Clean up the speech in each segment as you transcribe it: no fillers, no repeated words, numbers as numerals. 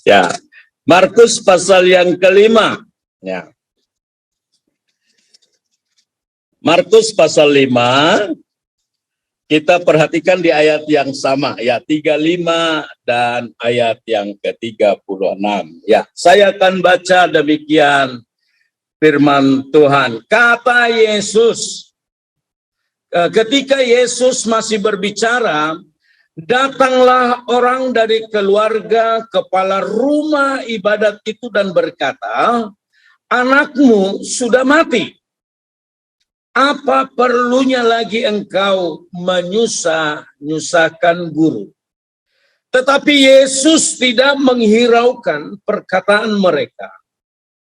Ya, Markus pasal yang kelima. Ya. Markus pasal 5, kita perhatikan di ayat yang sama, ya 35 dan ayat yang ke-36. Ya, saya akan baca demikian firman Tuhan. Kata Yesus, ketika Yesus masih berbicara, datanglah orang dari keluarga kepala rumah ibadat itu dan berkata, anakmu sudah mati. Apa perlunya lagi engkau menyusahkan guru? Tetapi Yesus tidak menghiraukan perkataan mereka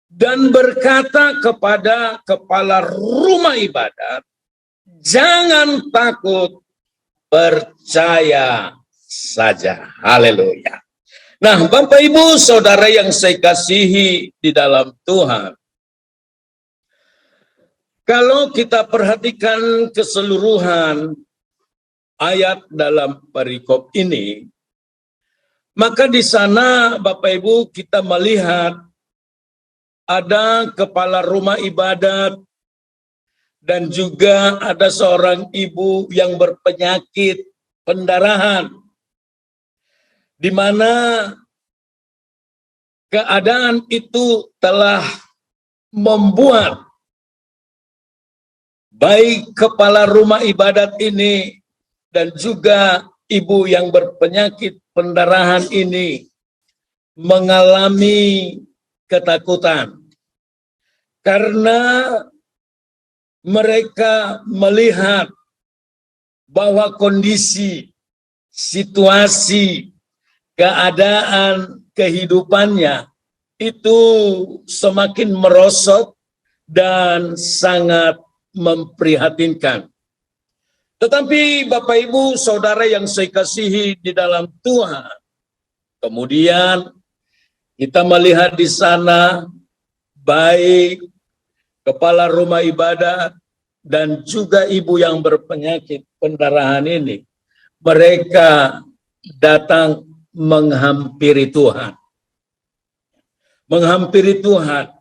dan berkata kepada kepala rumah ibadat, jangan takut, percaya saja. Haleluya. Nah, Bapak Ibu Saudara yang saya kasihi di dalam Tuhan, kalau kita perhatikan keseluruhan ayat dalam perikop ini, maka di sana Bapak Ibu kita melihat ada kepala rumah ibadat dan juga ada seorang ibu yang berpenyakit pendarahan, di mana keadaan itu telah membuat baik kepala rumah ibadat ini dan juga ibu yang berpenyakit pendarahan ini mengalami ketakutan. Karena mereka melihat bahwa kondisi, situasi, keadaan kehidupannya itu semakin merosot dan sangat memprihatinkan. Tetapi Bapak Ibu Saudara yang saya kasihi di dalam Tuhan, kemudian kita melihat di sana baik kepala rumah ibadat dan juga ibu yang berpenyakit pendarahan ini, mereka datang menghampiri Tuhan. Menghampiri Tuhan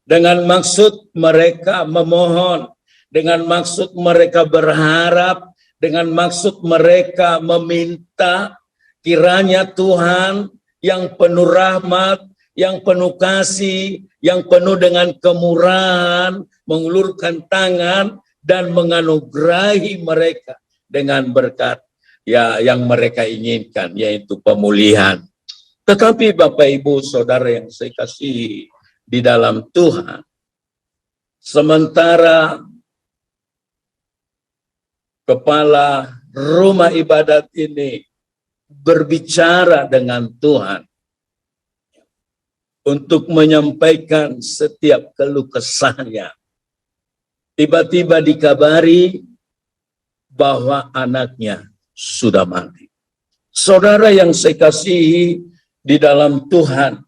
dengan maksud mereka memohon, dengan maksud mereka berharap, dengan maksud mereka meminta kiranya Tuhan yang penuh rahmat, yang penuh kasih, yang penuh dengan kemurahan, mengulurkan tangan dan menganugerahi mereka dengan berkat ya yang mereka inginkan, yaitu pemulihan. Tetapi Bapak Ibu Saudara yang saya kasihi di dalam Tuhan, sementara kepala rumah ibadat ini berbicara dengan Tuhan untuk menyampaikan setiap keluh kesahnya, tiba-tiba dikabari bahwa anaknya sudah mati. Saudara yang saya kasihi di dalam Tuhan,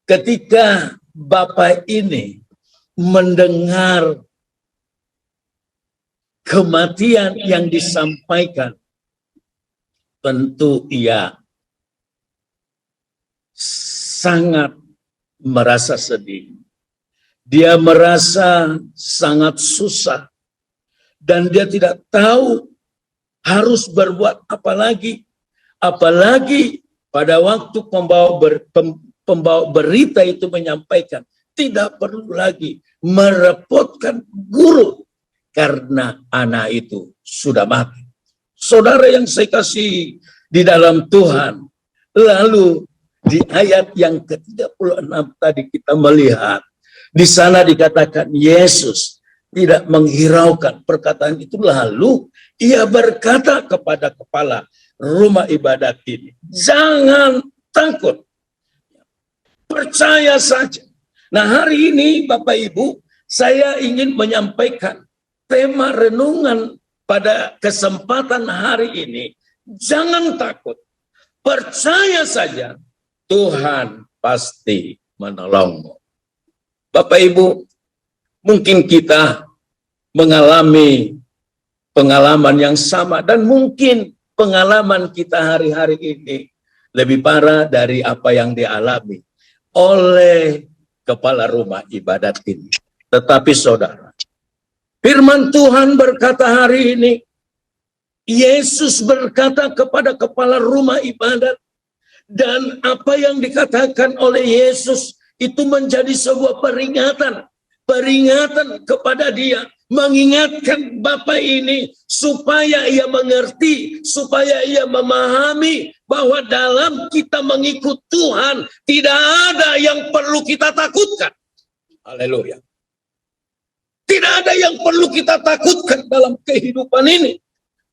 ketika Bapak ini mendengar kematian yang disampaikan, tentu ia sangat merasa sedih. Dia merasa sangat susah dan dia tidak tahu harus berbuat apa lagi. Apalagi pada waktu pembawa berita itu menyampaikan, tidak perlu lagi merepotkan guru karena anak itu sudah mati. Saudara yang saya kasih di dalam Tuhan, lalu di ayat yang ke-36 tadi kita melihat, di sana dikatakan Yesus tidak menghiraukan perkataan itu, lalu ia berkata kepada kepala rumah ibadat ini, jangan takut, percaya saja. Nah, hari ini Bapak Ibu, saya ingin menyampaikan tema renungan pada kesempatan hari ini, jangan takut, percaya saja, Tuhan pasti menolongmu. Bapak Ibu, mungkin kita mengalami pengalaman yang sama dan mungkin pengalaman kita hari-hari ini lebih parah dari apa yang dialami oleh kepala rumah ibadat ini. Tetapi saudara, firman Tuhan berkata hari ini, Yesus berkata kepada kepala rumah ibadat, dan apa yang dikatakan oleh Yesus itu menjadi sebuah peringatan kepada dia, mengingatkan Bapak ini supaya ia mengerti, supaya ia memahami bahwa dalam kita mengikut Tuhan tidak ada yang perlu kita takutkan. Haleluya. Tidak ada yang perlu kita takutkan dalam kehidupan ini.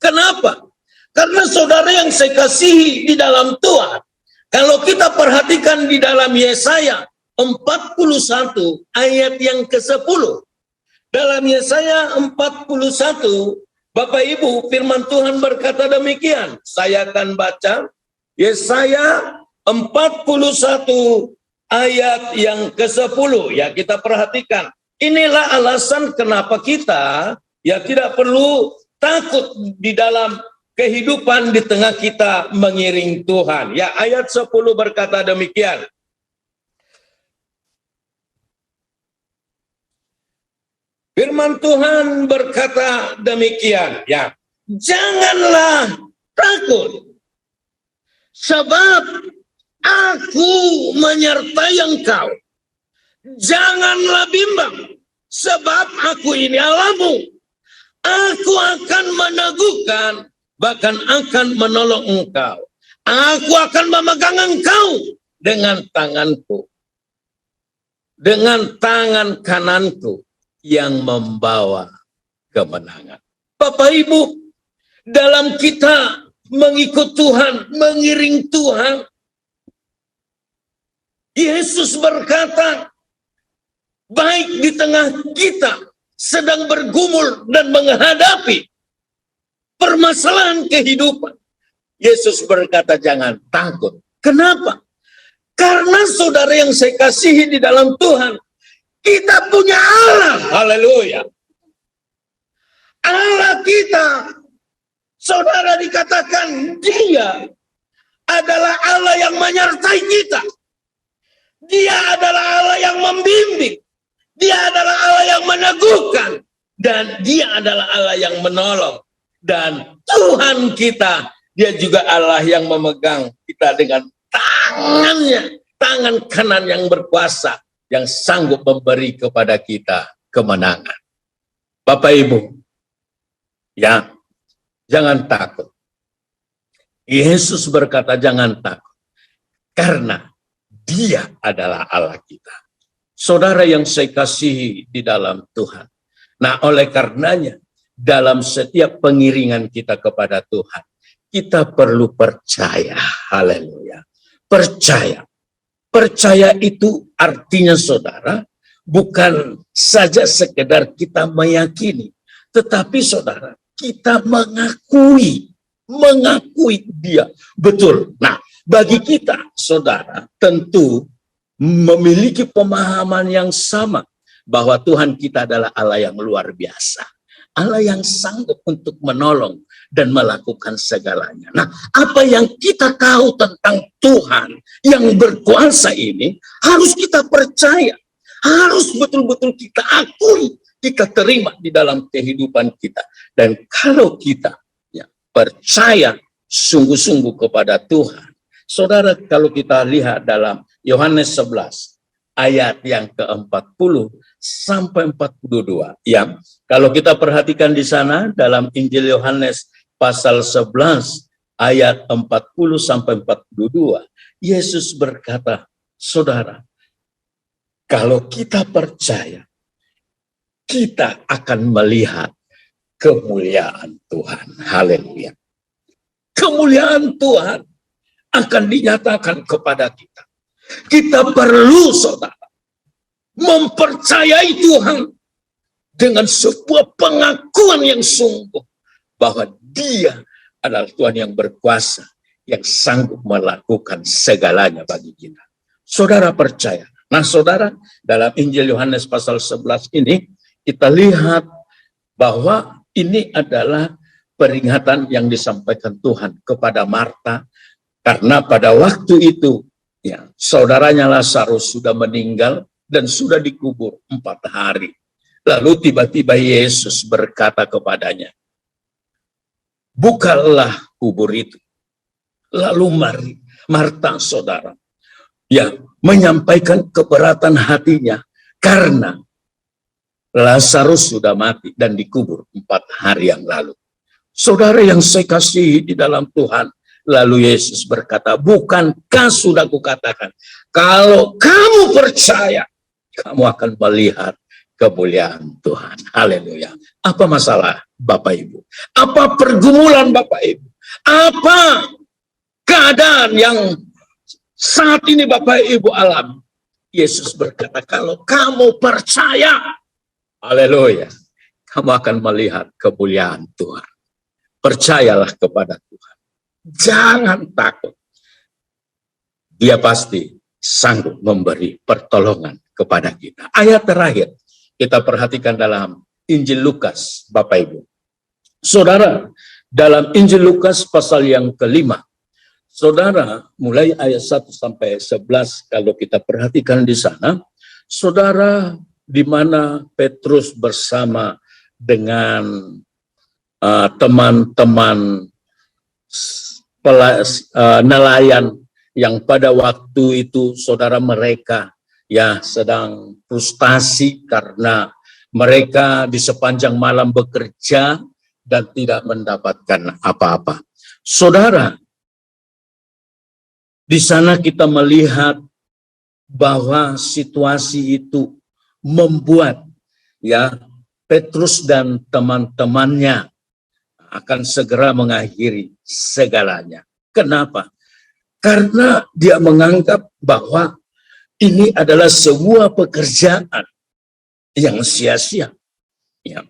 Kenapa? Karena saudara yang saya kasihi di dalam Tuhan, kalau kita perhatikan di dalam Yesaya 41 ayat yang ke-10. Dalam Yesaya 41, Bapak Ibu, firman Tuhan berkata demikian. Saya akan baca Yesaya 41 ayat yang ke-10. Ya, kita perhatikan. Inilah alasan kenapa kita ya tidak perlu takut di dalam kehidupan di tengah kita mengiring Tuhan. Ya, ayat 10 berkata demikian. Firman Tuhan berkata demikian, ya. Janganlah takut, sebab aku menyertai engkau. Janganlah bimbang, sebab aku ini Allahmu. Aku akan meneguhkan, bahkan akan menolong engkau. Aku akan memegang engkau dengan tanganku, dengan tangan kananku yang membawa kemenangan. Bapak Ibu, dalam kita mengikut Tuhan, mengiring Tuhan, Yesus berkata, baik di tengah kita sedang bergumul dan menghadapi permasalahan kehidupan, Yesus berkata jangan takut. Kenapa? Karena saudara yang saya kasihi di dalam Tuhan, kita punya Allah. Haleluya. Allah kita, saudara, dikatakan dia adalah Allah yang menyertai kita. Dia adalah Allah yang membimbing. Dia adalah Allah yang meneguhkan. Dan dia adalah Allah yang menolong. Dan Tuhan kita, dia juga Allah yang memegang kita dengan tangannya, tangan kanan yang berkuasa, yang sanggup memberi kepada kita kemenangan. Bapak Ibu, ya, jangan takut. Yesus berkata jangan takut, karena dia adalah Allah kita. Saudara yang saya kasihi di dalam Tuhan. Nah, oleh karenanya, dalam setiap pengiringan kita kepada Tuhan, kita perlu percaya. Haleluya. Percaya. Percaya itu artinya, saudara, bukan saja sekedar kita meyakini, tetapi saudara, kita mengakui dia. Betul. Nah, bagi kita, saudara, tentu memiliki pemahaman yang sama bahwa Tuhan kita adalah Allah yang luar biasa. Allah yang sanggup untuk menolong dan melakukan segalanya. Nah, apa yang kita tahu tentang Tuhan yang berkuasa ini harus kita percaya. Harus betul-betul kita akui, kita terima di dalam kehidupan kita. Dan kalau kita ya, percaya sungguh-sungguh kepada Tuhan, saudara, kalau kita lihat dalam Yohanes 11 ayat yang ke-40 sampai 42, ya, kalau kita perhatikan di sana dalam Injil Yohanes pasal 11 ayat 40 sampai 42, Yesus berkata, saudara, kalau kita percaya, kita akan melihat kemuliaan Tuhan. Haleluya. Kemuliaan Tuhan akan dinyatakan kepada kita. Kita perlu, saudara, mempercayai Tuhan dengan sebuah pengakuan yang sungguh bahwa Dia adalah Tuhan yang berkuasa, yang sanggup melakukan segalanya bagi kita. Saudara percaya. Nah, saudara, dalam Injil Yohanes pasal 11 ini kita lihat bahwa ini adalah peringatan yang disampaikan Tuhan kepada Marta Karena pada waktu itu, ya, saudaranya Lazarus sudah meninggal dan sudah dikubur 4 hari. Lalu tiba-tiba Yesus berkata kepadanya, bukalah kubur itu. Lalu Marta, saudara, ya, menyampaikan keberatan hatinya karena Lazarus sudah mati dan dikubur 4 hari yang lalu. Saudara yang saya kasihi di dalam Tuhan, lalu Yesus berkata, bukankah sudah kukatakan, kalau kamu percaya, kamu akan melihat kemuliaan Tuhan. Haleluya. Apa masalah Bapak Ibu? Apa pergumulan Bapak Ibu? Apa keadaan yang saat ini Bapak Ibu alami? Yesus berkata, kalau kamu percaya, haleluya, kamu akan melihat kemuliaan Tuhan. Percayalah kepada Tuhan. Jangan takut. Dia pasti sanggup memberi pertolongan kepada kita. Ayat terakhir kita perhatikan dalam Injil Lukas, Bapak Ibu. Saudara, dalam Injil Lukas pasal yang ke-5, saudara, mulai ayat 1 sampai 11, kalau kita perhatikan di sana, saudara, di mana Petrus bersama dengan teman-teman nelayan yang pada waktu itu, saudara, mereka ya sedang frustasi karena mereka di sepanjang malam bekerja dan tidak mendapatkan apa-apa. Saudara, di sana kita melihat bahwa situasi itu membuat ya Petrus dan teman-temannya akan segera mengakhiri segalanya. Kenapa? Karena dia menganggap bahwa ini adalah sebuah pekerjaan yang sia-sia. Ya.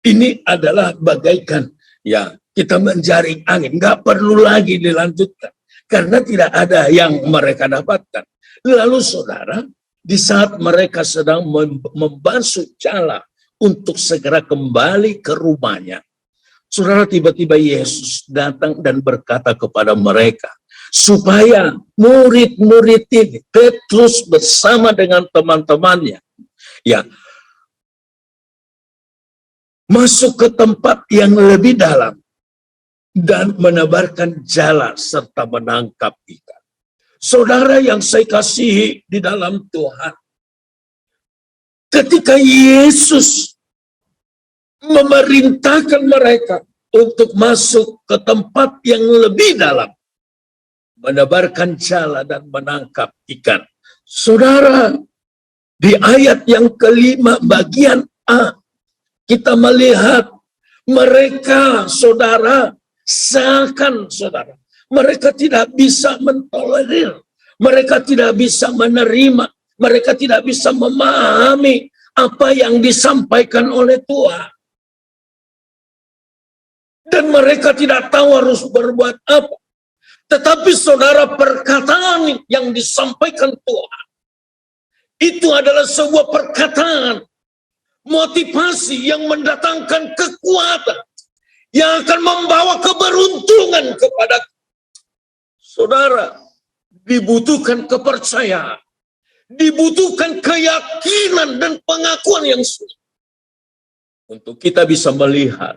Ini adalah bagaikan ya kita menjaring angin, nggak perlu lagi dilanjutkan karena tidak ada yang mereka dapatkan. Lalu saudara, di saat mereka sedang membasuh jala untuk segera kembali ke rumahnya, saudara, tiba-tiba Yesus datang dan berkata kepada mereka, supaya murid-murid ini, Petrus bersama dengan teman-temannya, ya, masuk ke tempat yang lebih dalam dan menebarkan jala serta menangkap ikan. Saudara yang saya kasihi di dalam Tuhan, ketika Yesus memerintahkan mereka untuk masuk ke tempat yang lebih dalam, menebarkan jala dan menangkap ikan. Saudara, di ayat yang ke-5 bagian A, kita melihat mereka, saudara, seakan, saudara, mereka tidak bisa mentolerir, mereka tidak bisa menerima, mereka tidak bisa memahami apa yang disampaikan oleh Tuhan. Dan mereka tidak tahu harus berbuat apa. Tetapi saudara, perkataan yang disampaikan Tuhan, itu adalah sebuah perkataan motivasi yang mendatangkan kekuatan, yang akan membawa keberuntungan kepada saudara. Dibutuhkan kepercayaan, dibutuhkan keyakinan dan pengakuan yang sulit untuk kita bisa melihat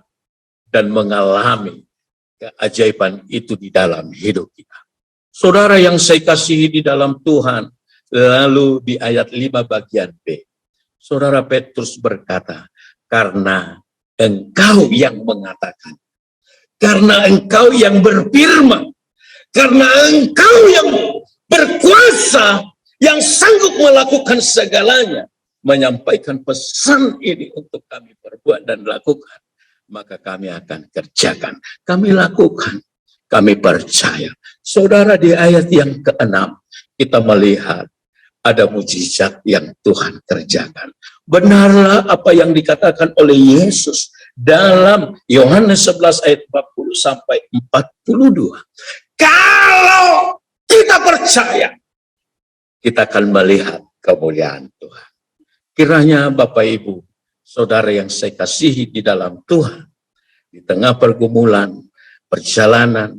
dan mengalami keajaiban itu di dalam hidup kita. Saudara yang saya kasihi di dalam Tuhan, lalu di ayat 5 bagian B, saudara, Petrus berkata, karena engkau yang mengatakan, karena engkau yang berfirman, karena engkau yang berkuasa, yang sanggup melakukan segalanya, menyampaikan pesan ini untuk kami perbuat dan lakukan, maka kami akan kerjakan, kami lakukan, kami percaya. Saudara, di ayat yang ke-6 kita melihat ada mujizat yang Tuhan kerjakan. Benarlah apa yang dikatakan oleh Yesus dalam Yohanes 11 ayat 40 sampai 42. Kalau kita percaya, kita akan melihat kemuliaan Tuhan. Kiranya Bapak Ibu, saudara yang saya kasihi di dalam Tuhan, di tengah pergumulan, perjalanan,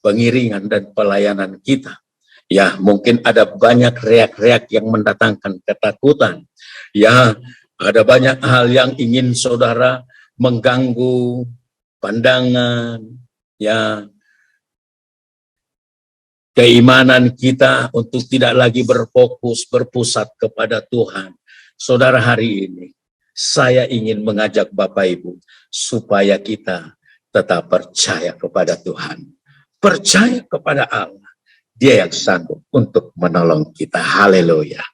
pengiringan dan pelayanan kita. Ya, mungkin ada banyak reak-reak yang mendatangkan ketakutan. Ya, ada banyak hal yang ingin saudara mengganggu pandangan, ya, keimanan kita untuk tidak lagi berfokus, berpusat kepada Tuhan. Saudara, hari ini saya ingin mengajak Bapak Ibu supaya kita tetap percaya kepada Tuhan. Percaya kepada Allah. Dia yang sanggup untuk menolong kita. Haleluya.